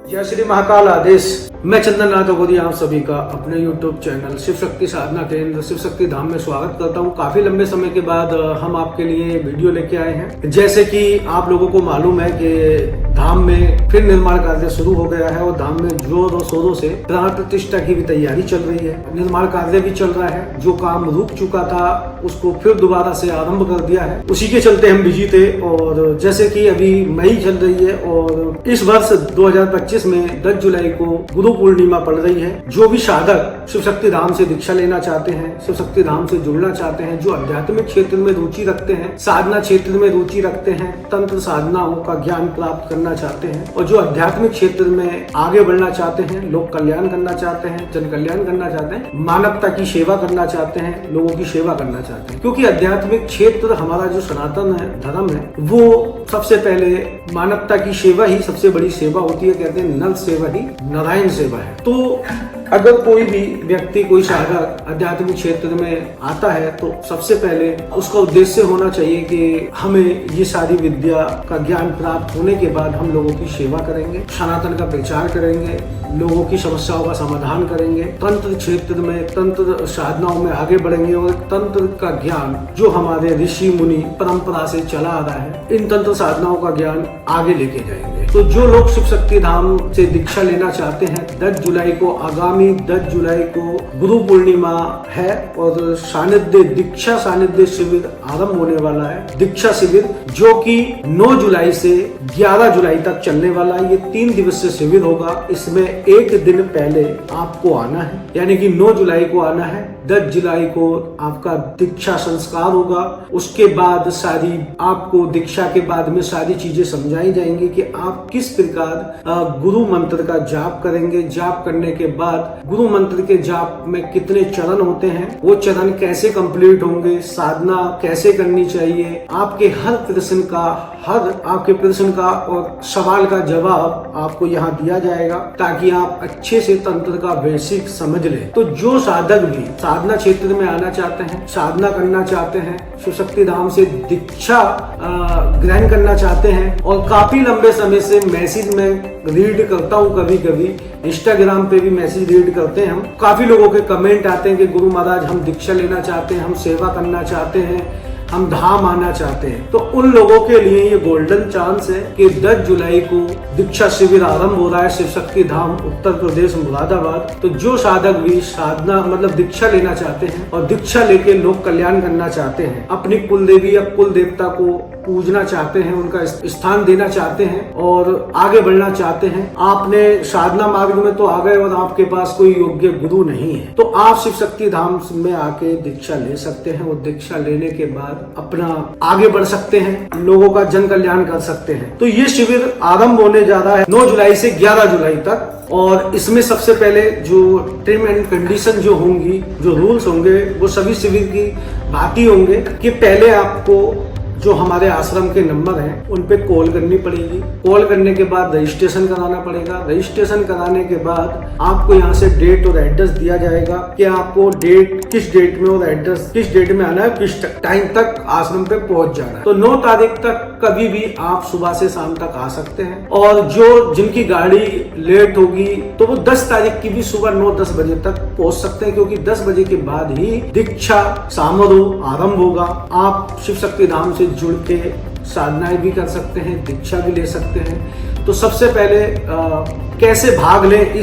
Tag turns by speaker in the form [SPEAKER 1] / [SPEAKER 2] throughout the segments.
[SPEAKER 1] जय श्री महाकाल आदेश। मैं चंदन नाथ अघोरी आप सभी का अपने YouTube चैनल शिव शक्ति साधना केंद्र शिव शक्ति धाम में स्वागत करता हूं। काफी लंबे समय के बाद हम आपके लिए वीडियो लेके आए हैं। जैसे कि आप लोगों को मालूम है कि धाम में फिर निर्माण कार्य शुरू हो गया है और धाम में जोर और शोरों से प्राण प्रतिष्ठा की भी तैयारी चल रही है। निर्माण कार्य भी चल रहा है। जो काम रुक चुका था उसको फिर दोबारा से आरंभ कर दिया है। उसी के चलते हम बिजी थे। और जैसे कि अभी मई चल रही है और इस वर्ष 2025 में 10 जुलाई को गुरु पूर्णिमा पड़ रही है। जो भी साधक शिव शक्ति धाम से दीक्षा लेना चाहते हैं, शिव शक्ति धाम से जुड़ना चाहते हैं, जो आध्यात्मिक क्षेत्र में रुचि रखते हैं, साधना क्षेत्र में रुचि रखते हैं, तंत्र साधनाओं का ज्ञान प्राप्त करना चाहते हैं और जो आध्यात्मिक क्षेत्र में आगे बढ़ना चाहते हैं, लोक कल्याण करना चाहते हैं, जन कल्याण करना चाहते हैं, मानवता की सेवा करना चाहते हैं, लोगों की सेवा करना चाहते हैं। क्योंकि आध्यात्मिक क्षेत्र हमारा जो सनातन है, धर्म है, वो सबसे पहले मानवता की सेवा ही सबसे बड़ी सेवा होती है। कहते हैं नर सेवा ही नारायण सेवा है। तो अगर कोई भी व्यक्ति, कोई साधक आध्यात्मिक क्षेत्र में आता है तो सबसे पहले उसका उद्देश्य होना चाहिए कि हमें ये सारी विद्या का ज्ञान प्राप्त होने के बाद हम लोगों की सेवा करेंगे, सनातन का प्रचार करेंगे, लोगों की समस्याओं का समाधान करेंगे, तंत्र क्षेत्र में तंत्र साधनाओं में आगे बढ़ेंगे और तंत्र का ज्ञान जो हमारे ऋषि मुनि परंपरा से चला आ रहा है, इन तंत्र साधनाओं का ज्ञान आगे लेके जाएंगे। तो जो लोग शिव शक्ति धाम से दीक्षा लेना चाहते हैं, 10 जुलाई को, आगामी 10 जुलाई को गुरु पूर्णिमा है और सानिध्य दीक्षा सानिध्य शिविर आरंभ होने वाला है। दीक्षा शिविर जो कि 9 जुलाई से 11 जुलाई तक चलने वाला है। ये 3 दिवसीय शिविर होगा। इसमें एक दिन पहले आपको आना है, यानी कि 9 जुलाई को आना है। 10 जुलाई को आपका दीक्षा संस्कार होगा। उसके बाद सारी आपको दीक्षा के बाद में सारी चीजें समझाई जाएंगी कि आप किस प्रकार गुरु मंत्र का जाप करेंगे। जाप करने के बाद गुरु मंत्र के जाप में कितने चरण होते हैं, वो चरण कैसे कंप्लीट होंगे, साधना कैसे करनी चाहिए, आपके हर प्रश्न का और सवाल का जवाब आपको यहाँ दिया जाएगा ताकि आप अच्छे से तंत्र का बेसिक समझ लें। तो जो साधक भी साधना क्षेत्र में आना चाहते हैं, साधना करना चाहते हैं, शिव शक्ति धाम से दीक्षा ग्रहण करना चाहते हैं और काफी लंबे समय से मैसेज में रीड करता हूँ, कभी कभी इंस्टाग्राम पे भी मैसेज रीड करते हैं हम। काफी लोगों के कमेंट आते हैं कि गुरु महाराज हम दीक्षा लेना चाहते हैं, हम सेवा करना चाहते हैं, हम धाम आना चाहते हैं। तो उन लोगों के लिए ये गोल्डन चांस है कि 10 जुलाई को दीक्षा शिविर आरंभ हो रहा है शिव शक्ति धाम उत्तर प्रदेश मुरादाबाद। तो जो साधक भी साधना मतलब दीक्षा लेना चाहते हैं और दीक्षा लेके लोक कल्याण करना चाहते हैं, अपनी कुल देवी या कुल देवता को पूजना चाहते हैं, उनका स्थान देना चाहते हैं और आगे बढ़ना चाहते हैं, आपने साधना मार्ग में तो आ गए और आपके पास कोई योग्य गुरु नहीं है, तो आप शिव शक्ति धाम में आके दीक्षा ले सकते हैं और दीक्षा लेने के बाद अपना आगे बढ़ सकते हैं, लोगों का जन कल्याण कर सकते हैं। तो ये शिविर आरंभ होने जा रहा है 9 जुलाई से 11 जुलाई तक और इसमें सबसे पहले जो टर्म एंड कंडीशन जो होंगी, जो रूल्स होंगे, वो सभी शिविर की भांति होंगे कि पहले आपको जो हमारे आश्रम के नंबर हैं उन पे कॉल करनी पड़ेगी। कॉल करने के बाद रजिस्ट्रेशन कराना पड़ेगा। रजिस्ट्रेशन कराने के बाद आपको यहाँ से डेट और एड्रेस दिया जाएगा कि आपको किस डेट में और एड्रेस किस डेट में आना है, किस टाइम तक आश्रम पे पहुंच जाना है। तो 9 तारीख तक कभी भी आप सुबह से शाम तक आ सकते हैं और जो जिनकी गाड़ी लेट होगी तो वो 10 तारीख की भी सुबह 9-10 बजे तक पहुंच सकते हैं, क्योंकि 10 बजे के बाद ही दीक्षा समारोह आरंभ होगा। आप शिव शक्ति धाम से जुड़ के साधनाएं भी कर सकते हैं, दीक्षा भी ले सकते हैं। तो सबसे पहले कैसे भाग लें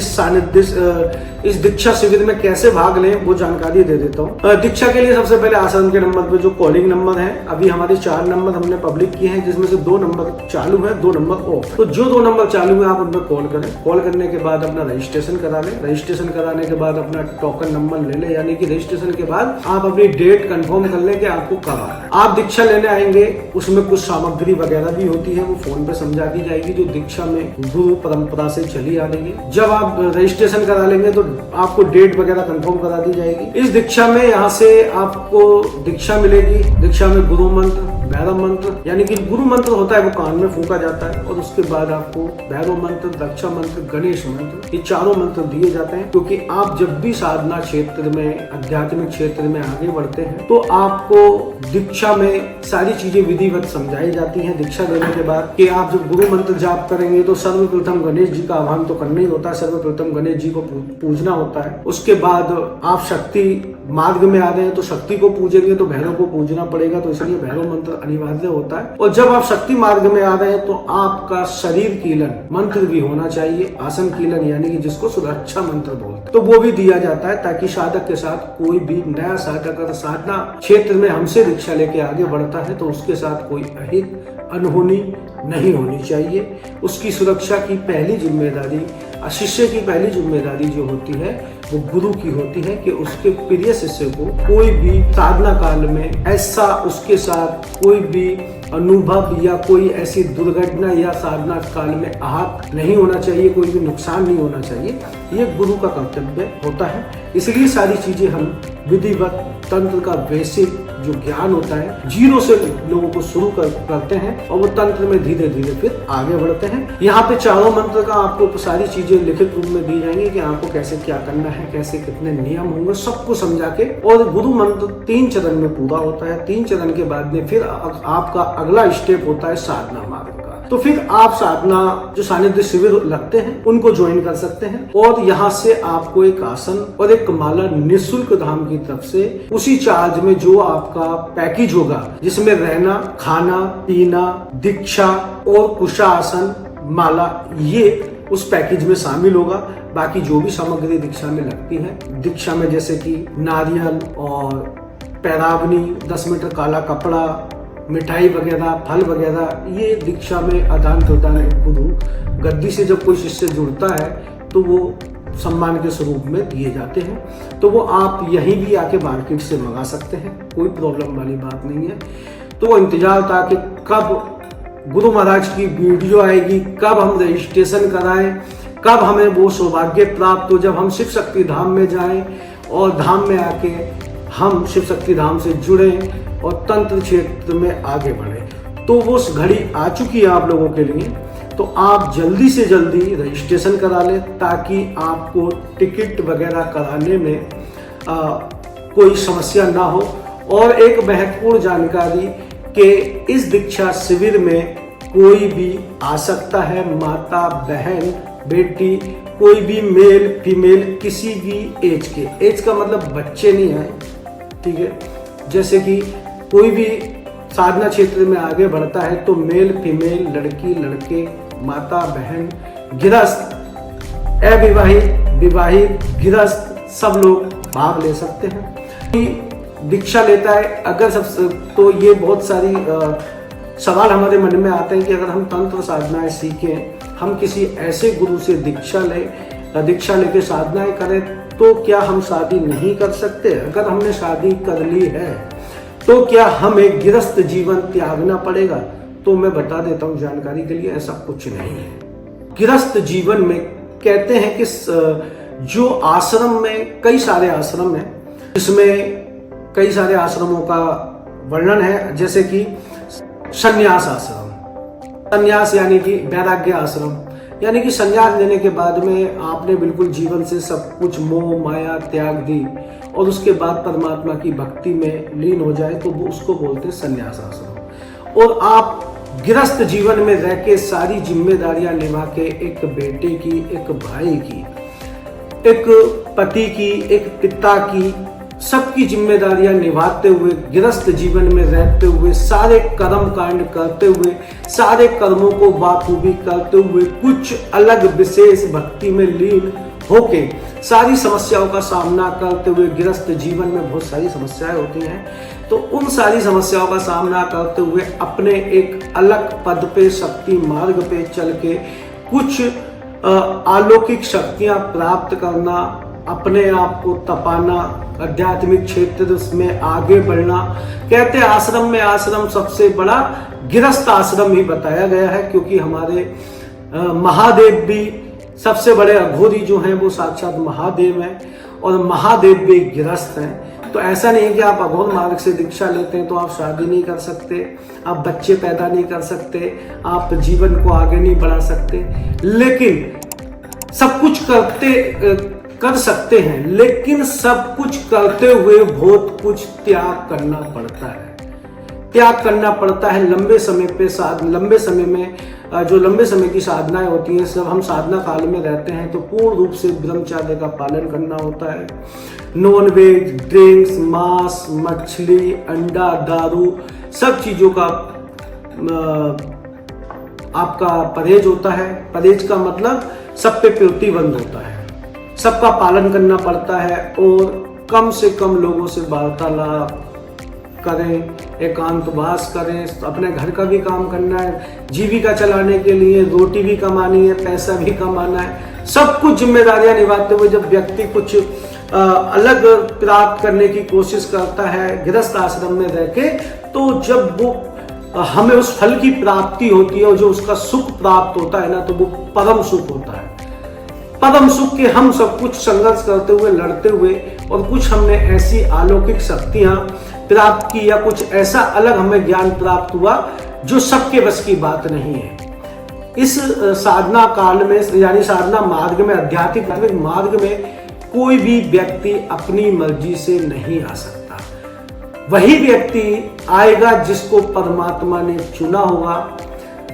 [SPEAKER 1] इस दीक्षा शिविर में, कैसे भाग लें वो जानकारी दे देता हूँ। दीक्षा के लिए सबसे पहले आश्रम के नंबर पे जो कॉलिंग नंबर है, अभी हमारे 4 नंबर हमने पब्लिक किए हैं, जिसमें से 2 नंबर चालू है, 2 नंबर ऑफ। तो जो 2 नंबर चालू है आप उन पर कॉल करें। कॉल करने के बाद अपना रजिस्ट्रेशन करा लें। रजिस्ट्रेशन कराने के बाद अपना टोकन नंबर ले लें, यानी कि रजिस्ट्रेशन के बाद आप अपनी डेट कंफर्म कर लें कि आपको कब आना है। आप दीक्षा लेने आएंगे, उसमें कुछ सामग्री वगैरह भी होती है, वो फोन पे समझा दी जाएगी, जो दीक्षा में गुरु परंपरा से चली आ रही है। जब आप रजिस्ट्रेशन करा लेंगे तो आपको डेट वगैरह कंफर्म करा दी जाएगी। इस दीक्षा में यहाँ से आपको दीक्षा मिलेगी। दीक्षा में गुरु मंत्र, भैरव मंत्र यानी कि गुरु मंत्र होता है वो कान में फूंका जाता है, और उसके बाद आपको भैरव मंत्र, रक्षा मंत्र, गणेश मंत्र, ये चारों मंत्र दिए जाते हैं। क्योंकि आप जब भी साधना क्षेत्र में, आध्यात्मिक क्षेत्र में आगे बढ़ते हैं तो आपको दीक्षा में सारी चीजें विधिवत समझाई जाती हैं। दीक्षा देने के बाद कि आप जब गुरु मंत्र जाप करेंगे तो सर्वप्रथम गणेश जी का आह्वान तो करना ही होता है, सर्वप्रथम गणेश जी को पूजना होता है। उसके बाद आप शक्ति मार्ग में आ गए हैं तो शक्ति को पूजेंगे तो भैरव को पूजना पड़ेगा, तो इसलिए भैरव मंत्र अनिवार्य होता है। और जब आप शक्ति मार्ग में आ रहे हैं तो आपका शरीर कीलन मंत्र भी होना चाहिए, आसन कीलन यानी कि जिसको सुरक्षा मंत्र बोलते हैं, तो वो भी दिया जाता है ताकि साधक के साथ कोई भी नया साधक अगर साधना क्षेत्र में हमसे दीक्षा लेके आगे बढ़ता है तो उसके साथ कोई अहित अनहोनी नहीं होनी चाहिए। उसकी सुरक्षा की पहली जिम्मेदारी, शिष्य की पहली जिम्मेदारी जो होती है वो गुरु की होती है कि उसके प्रिय शिष्य को कोई भी साधना काल में ऐसा उसके साथ कोई भी अनुभव या कोई ऐसी दुर्घटना या साधना काल में आहत नहीं होना चाहिए, कोई भी नुकसान नहीं होना चाहिए। ये गुरु का कर्तव्य होता है। इसलिए सारी चीजें हम विधिवत तंत्र का बेसिक जो ज्ञान होता है जीरो से लोगों को शुरू करते हैं और वो तंत्र में धीरे धीरे फिर आगे बढ़ते हैं। यहाँ पे चारों मंत्र का आपको सारी चीजें लिखित रूप में दी जाएंगी कि आपको कैसे क्या करना है, कैसे कितने नियम होंगे, सबको समझा के। और गुरु मंत्र 3 चरण में पूरा होता है। 3 चरण के बाद में फिर आपका अगला स्टेप होता है साधना मार्ग का। तो फिर आप साधना जो सानिध्य शिविर लगते हैं उनको ज्वाइन कर सकते हैं, और यहाँ से आपको एक आसन और एक माला निःशुल्क धाम की तरफ से उसी चार्ज में जो आपका पैकेज होगा, जिसमें रहना, खाना, पीना, दीक्षा और कुशासन, माला, ये उस पैकेज में शामिल होगा। बाकी जो भी सामग्री दीक्षा में लगती है, दीक्षा में जैसे कि नारियल और पैरावनी, 10 मीटर काला कपड़ा, मिठाई वगैरह, फल वगैरह, ये दीक्षा में आदान प्रदान गुरु गद्दी से जब कोई शिष्य जुड़ता है तो वो सम्मान के स्वरूप में दिए जाते हैं। तो वो आप यहीं भी आके मार्केट से मंगा सकते हैं, कोई प्रॉब्लम वाली बात नहीं है। तो इंतजार था कि कब गुरु महाराज की वीडियो आएगी, कब हम रजिस्ट्रेशन कराएं, कब हमें वो सौभाग्य प्राप्त हो जब हम शिव शक्ति धाम में जाएं और धाम में आके हम शिव शक्ति धाम से जुड़े और तंत्र क्षेत्र में आगे बढ़े। तो वो घड़ी आ चुकी है आप लोगों के लिए। तो आप जल्दी से जल्दी रजिस्ट्रेशन करा लें ताकि आपको टिकट वगैरह कराने में कोई समस्या ना हो। और एक महत्वपूर्ण जानकारी कि इस दीक्षा शिविर में कोई भी आ सकता है, माता, बहन, बेटी, कोई भी मेल फीमेल, किसी भी एज के। एज का मतलब बच्चे नहीं है, ठीक है। जैसे कि कोई भी साधना क्षेत्र में आगे बढ़ता है तो मेल फीमेल, लड़की लड़के, माता बहन, गृहस्थ, अविवाहित, विवाहित, गृहस्थ, सब लोग भाग ले सकते हैं। दीक्षा लेता है अगर सब, तो ये बहुत सारी सवाल हमारे मन में आते हैं कि अगर हम तंत्र साधनाएं सीखें, हम किसी ऐसे गुरु से दीक्षा लेके साधनाएं करें तो क्या हम शादी नहीं कर सकते? अगर हमने शादी कर ली है तो क्या हमें गृहस्थ जीवन त्यागना पड़ेगा? तो मैं बता देता हूँ जानकारी के लिए, ऐसा कुछ नहीं है। गृहस्थ जीवन में कहते हैं कि जो आश्रम में, कई सारे आश्रम हैं, इसमें कई सारे आश्रमों का वर्णन है, जैसे कि संन्यास आश्रम, संन्यास यानी कि वैराग्य आश्रम, यानी कि संन्यास लेने के बाद में आपने बिल्कुल जीवन से सब कुछ मोह माया त्याग दी और उसके बाद परमात्मा की भक्ति में लीन हो जाए तो वो उसको बोलते हैं संन्यास आश्रम। और आप गृहस्थ जीवन में रह के सारी जिम्मेदारियां निभा के, एक बेटे की, एक भाई की, एक पति की, एक पिता की, सबकी जिम्मेदारियां निभाते हुए, गृहस्थ जीवन में रहते हुए, सारे कर्म कांड करते हुए, सारे कर्मों को बाखूबी करते हुए, कुछ अलग विशेष भक्ति में लीन होके सारी समस्याओं का सामना करते हुए, गृहस्थ जीवन में बहुत सारी समस्याएं होती हैं, तो उन सारी समस्याओं का सामना करते हुए अपने एक अलग पद पे, शक्ति मार्ग पे चल के कुछ अलौकिक शक्तियां प्राप्त करना, अपने आप को तपाना, आध्यात्मिक क्षेत्र में आगे बढ़ना। कहते हैं आश्रम में, आश्रम सबसे बड़ा गृहस्थ आश्रम ही बताया गया है, क्योंकि हमारे महादेव भी सबसे बड़े अघोरी जो हैं वो साक्षात महादेव हैं और महादेव भी गृहस्थ हैं। तो ऐसा नहीं है कि आप अघोर मार्ग से दीक्षा लेते हैं तो आप शादी नहीं कर सकते, आप बच्चे पैदा नहीं कर सकते, आप जीवन को आगे नहीं बढ़ा सकते, लेकिन सब कुछ कर सकते हैं, लेकिन सब कुछ करते हुए बहुत कुछ त्याग करना पड़ता है। त्याग करना पड़ता है लंबे समय में जो लंबे समय की साधनाएं होती हैं, जब हम साधना काल में रहते हैं तो पूर्ण रूप से ब्रह्मचर्य का पालन करना होता है। नॉन वेज, ड्रिंक्स, मांस, मछली, अंडा, दारू, सब चीजों का आपका परहेज होता है। परहेज का मतलब सब पे प्रतिबंध होता है, सबका पालन करना पड़ता है और कम से कम लोगों से वार्तालाप करें, एकांतवास करें, अपने घर का भी काम करना है, जीविका चलाने के लिए रोटी भी कमानी है, पैसा भी कमाना है, सब कुछ जिम्मेदारियां निभाते हुए जब व्यक्ति कुछ अलग प्राप्त करने की कोशिश करता है गृहस्थ आश्रम में रह के, तो जब वो हमें उस फल की प्राप्ति होती है और जो उसका सुख प्राप्त होता है ना, तो वो परम सुख होता है। परम सुख के हम सब कुछ संघर्ष करते हुए, लड़ते हुए, और कुछ हमने ऐसी अलौकिक शक्तियां प्राप्त की या कुछ ऐसा अलग हमें ज्ञान प्राप्त हुआ जो सबके बस की बात नहीं है। इस साधना काल में, यानी साधना मार्ग में, आध्यात्मिक मार्ग में कोई भी व्यक्ति अपनी मर्जी से नहीं आ सकता। वही व्यक्ति आएगा जिसको परमात्मा ने चुना होगा।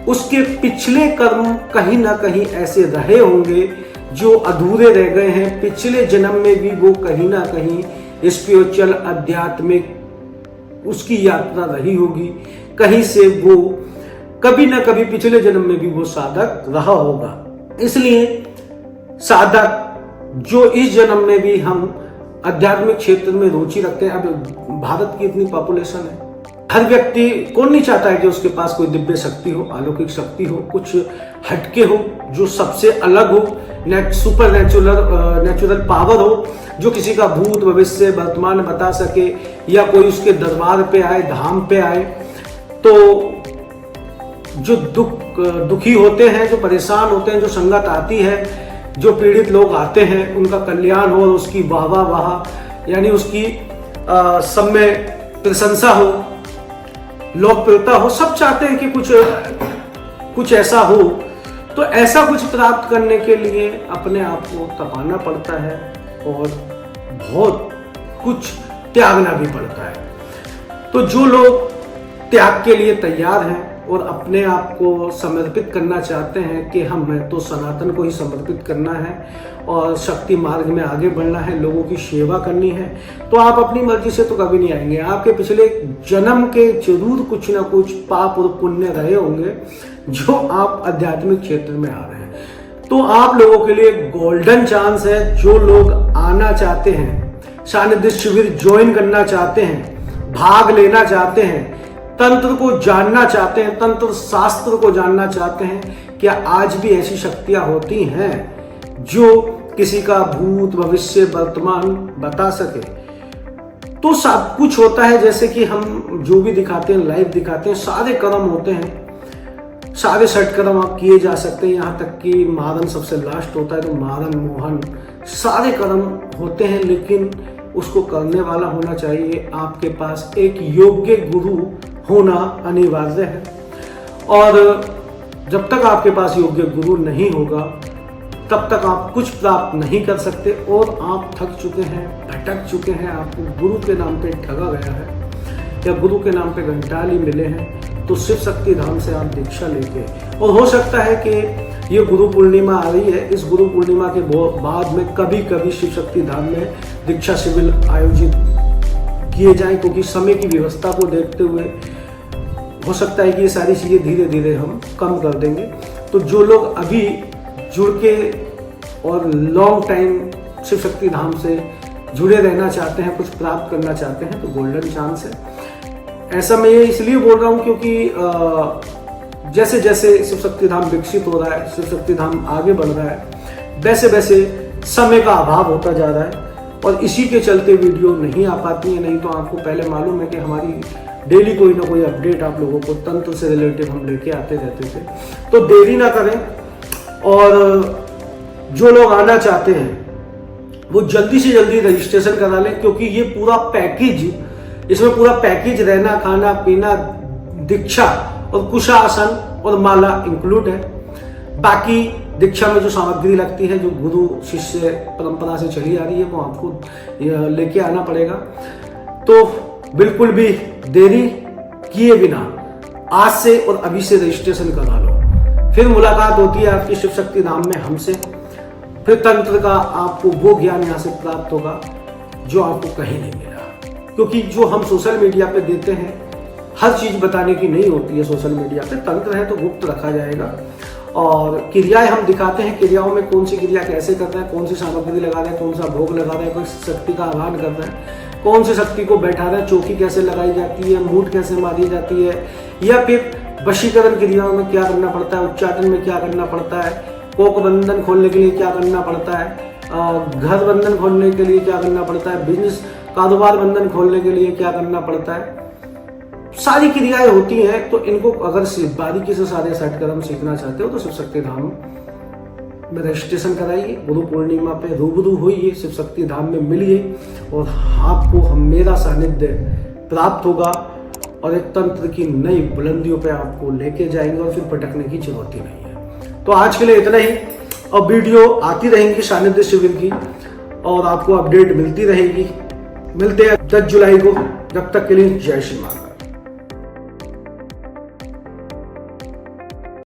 [SPEAKER 1] उसके पिछले कर्म कहीं ना कहीं ऐसे रहे होंगे जो अधूरे रह गए हैं। पिछले जन्म में भी वो कहीं ना कहीं स्पिरिचुअल, आध्यात्मिक उसकी यात्रा रही होगी। कहीं से वो कभी ना कभी पिछले जन्म में भी वो साधक रहा होगा। इसलिए साधक जो इस जन्म में भी हम आध्यात्मिक क्षेत्र में रुचि रखते हैं, अब भारत की इतनी पॉपुलेशन है, हर व्यक्ति कौन नहीं चाहता है कि उसके पास कोई दिव्य शक्ति हो, अलौकिक शक्ति हो, कुछ हटके हो, जो सबसे अलग हो, सुपर नेचुरल पावर हो, जो किसी का भूत, भविष्य, वर्तमान बता सके, या कोई उसके दरबार पे आए, धाम पे आए, तो जो दुखी होते हैं, जो परेशान होते हैं, जो संगत आती है, जो पीड़ित लोग आते हैं, उनका कल्याण हो और उसकी वाह यानी उसकी सब में प्रशंसा हो, लोकप्रियता हो, सब चाहते हैं कि कुछ ऐसा हो। तो ऐसा कुछ प्राप्त करने के लिए अपने आप को तपाना पड़ता है और बहुत कुछ त्यागना भी पड़ता है। तो जो लोग त्याग के लिए तैयार हैं और अपने आप को समर्पित करना चाहते हैं कि हमें तो सनातन को ही समर्पित करना है और शक्ति मार्ग में आगे बढ़ना है, लोगों की सेवा करनी है, तो आप अपनी मर्जी से तो कभी नहीं आएंगे। आपके पिछले जन्म के जरूर कुछ ना कुछ पाप और पुण्य रहे होंगे जो आप आध्यात्मिक क्षेत्र में आ रहे हैं। तो आप लोगों के लिए गोल्डन चांस है। जो लोग आना चाहते हैं, सानिध्य शिविर ज्वाइन करना चाहते हैं, भाग लेना चाहते हैं, तंत्र को जानना चाहते हैं, तंत्र शास्त्र को जानना चाहते हैं, क्या आज भी ऐसी शक्तियां होती हैं जो किसी का भूत, भविष्य, वर्तमान बता सके? तो सब कुछ होता है, जैसे कि हम जो भी दिखाते हैं, लाइव दिखाते हैं, सारे कर्म होते हैं, सारे षटकर्म आप किए जा सकते हैं, यहाँ तक कि मारन सबसे लास्ट होता है, तो मारन, मोहन, सारे कर्म होते हैं, लेकिन उसको करने वाला होना चाहिए। आपके पास एक योग्य गुरु होना अनिवार्य है, और जब तक आपके पास योग्य गुरु नहीं होगा तब तक आप कुछ प्राप्त नहीं कर सकते, और आप थक चुके हैं, भटक चुके हैं, आपको गुरु के नाम पे ठगा गया है या गुरु के नाम पे घंटाली मिले हैं, तो शिव शक्ति धाम से आप दीक्षा लेके, और हो सकता है कि ये गुरु पूर्णिमा आ रही है, इस गुरु पूर्णिमा के बाद में कभी कभी शिव शक्ति धाम में दीक्षा शिविर आयोजित किए जाएं, क्योंकि समय की व्यवस्था को देखते हुए हो सकता है कि ये सारी चीज़ें धीरे धीरे हम कम कर देंगे। तो जो लोग अभी जुड़ के और लॉन्ग टाइम शिव शक्ति धाम से जुड़े रहना चाहते हैं, कुछ प्राप्त करना चाहते हैं, तो गोल्डन चांस है। ऐसा मैं ये इसलिए बोल रहा हूँ क्योंकि जैसे जैसे शिव शक्ति धाम विकसित हो रहा है, शिव शक्ति धाम आगे बढ़ रहा है, वैसे वैसे समय का अभाव होता जा रहा है, और इसी के चलते वीडियो नहीं आ पाती है। नहीं तो आपको पहले मालूम है कि हमारी डेली कोई ना कोई अपडेट आप लोगों को तंत्र से रिलेटेड हम लेके आते रहते थे। तो देरी ना करें, और जो लोग आना चाहते हैं वो जल्दी से जल्दी रजिस्ट्रेशन करा लें, क्योंकि ये पूरा पैकेज, इसमें पूरा पैकेज रहना, खाना पीना, दीक्षा और कुशासन और माला इंक्लूड है। बाकी दीक्षा में जो सामग्री लगती है, जो गुरु शिष्य परंपरा से चली आ रही है, वो आपको लेके आना पड़ेगा। तो बिल्कुल भी देरी किए बिना आज से और अभी से रजिस्ट्रेशन करा लो। फिर मुलाकात होती है आपकी शिव शक्ति धाम में हमसे। फिर तंत्र का आपको वो ज्ञान यहाँ से प्राप्त होगा जो आपको कहीं नहीं मिला, क्योंकि जो हम सोशल मीडिया पे देते हैं हर चीज बताने की नहीं होती है। सोशल मीडिया पे तंत्र है तो गुप्त रखा जाएगा, और क्रियाएं हम दिखाते हैं, क्रियाओं में कौन सी क्रिया कैसे करना है, कौन सी सामग्री लगा रहे हैं, कौन सा भोग लगा रहे हैं, कौन सी शक्ति का आह्वान कर रहे हैं, कौन सी शक्ति को बैठा रहे हैं, चौकी कैसे लगाई जाती है, मूठ कैसे मारी जाती है, या फिर वशीकरण क्रियाओं में क्या करना पड़ता है, उच्चाटन में क्या करना पड़ता है, कोक बंधन खोलने के लिए क्या करना पड़ता है, घर बंधन खोलने के लिए क्या करना पड़ता है, बिजनेस कारोबार बंधन खोलने के लिए क्या करना पड़ता है। सारी क्रियाएं होती हैं। तो इनको अगर बारीकी से सारे सेट कर्म सीखना चाहते हो तो शिव शक्ति धाम में रजिस्ट्रेशन कराइए। गुरु पूर्णिमा पे रूबरू होइए, शिव शक्ति धाम में मिलिए, और आपको मेरा सानिध्य प्राप्त होगा और एक तंत्र की नई बुलंदियों पे आपको लेके जाएंगे, और फिर भटकने की जरूरत ही नहीं है। तो आज के लिए इतना ही, और वीडियो आती रहेंगी सानिध्य शिविर की, और आपको अपडेट मिलती रहेगी। मिलते हैं 10 जुलाई को। जब तक के लिए जय श्री राम।